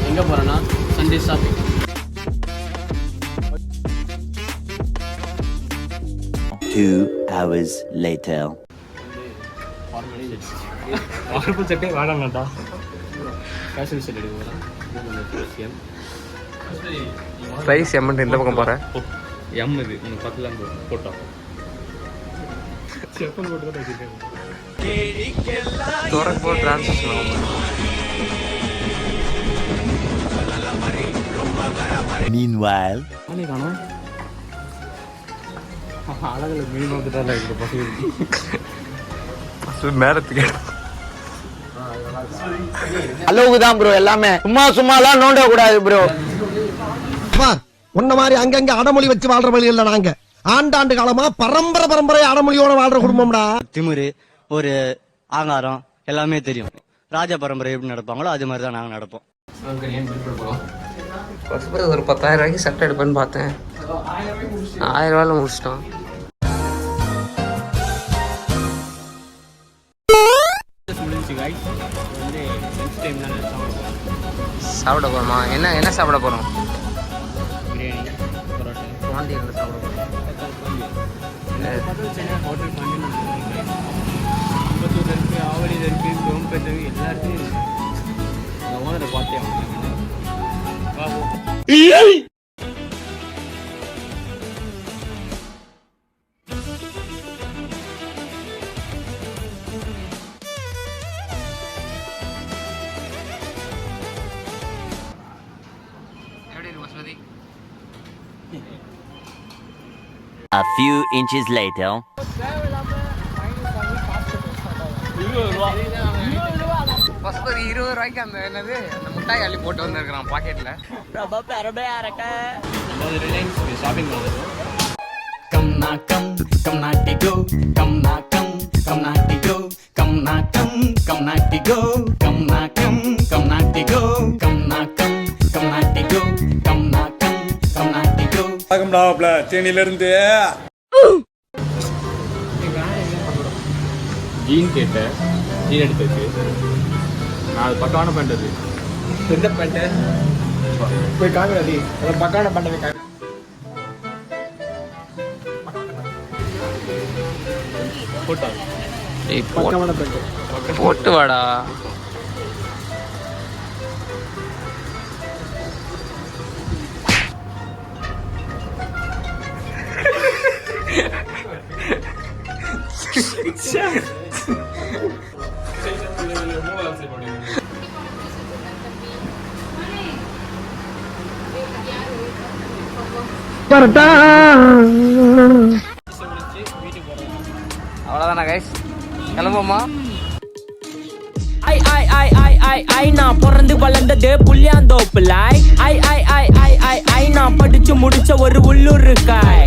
எங்க போறேன்னா Sunday shopping. 2 hours later. Formal செட்டே வேணாம்டா. ஃபேஷன் செட் எடுக்க போறேன். ரைஸ் எம்மன் இந்த பக்கம் போகிறேன். எம் இது உனக்கு பக்கத்தில் போட்டோ செப்பல் போட்டு தான் வச்சுருக்கேன். தோறக்கு போக டிரான்ஸ்லேஷன் ஆகும். Meanwhile, காணும் அழகில் மீன் வந்துட்டால இருக்கிற பசங்க மேலத்துக்கு அளவுக்கு தான் ப்ரோ எல்லாமே. சும்மாலாம் நோண்ட கூடாது ப்ரோ. உன்ன மாதிரி அங்கங்க அடமொழி வச்சு வாழ்ற வழி இல்ல. நாங்க ஆண்டாண்டு காலமா பரம்பரை அடமொழியோட வாழ்ற குடும்பம்டா. திமிரு ஒரு ஆங்காரம் எல்லாமே தெரியும். ராஜ பரம்பரை எப்படி நடப்பாங்களோ அது மாதிரி தான் நாங்க நடப்போம். ஒரு 10,000 ரூபாய்க்கு சட்டை எடுப்பேன்னு பார்த்தேன். 1000 ரூபாயில முடிச்சிட்டோம். சாப்பிட போறோமா? என்ன சாப்பிட போறோம்? பிரியாணி, பரோட்டா, பாண்டியில் சாப்பிட போறோம். ஹோட்டல் பாண்டியன் அம்பத்தூர்ல இருக்கு, ஆவடியில் இருக்கு, கோம்பேட்டில் இருக்கு, எல்லா இடத்துலையும் இருக்கு. நான் ஓனரை பார்த்தேன். a few inches later. Pasupathi 20 ரூபாய்க்கு அந்த முட்டாய் அள்ளி போட்டு வந்திருக்கிறான் பாக்கெட்ல. ரிலையன்ஸ் ஷாப்பிங் பண்ணுறது. Come na come, come naughty go, come na come, come naughty go, come na come, come naughty go, come na come, come naughty go, come na come, come naughty go, come na come, come naughty go. வணக்கம்டா தேனில இருந்து. Gene கேட்டேன், gene எடுத்துச்சு. நான் அது பக்கான பண்ணுறது. எந்த pant போய் காங்குறது? பக்கான பண்ணவே காங்க. போட்டா போட்டு வாடா. அவ்வளோதானா கைஸ்? கிளம்புமா? நான் பிறந்து வளர்ந்தது புள்ளியாந்தோப்புல. நான் படிச்சு முடிச்ச ஒரு உள்ளூர் இருக்காய்.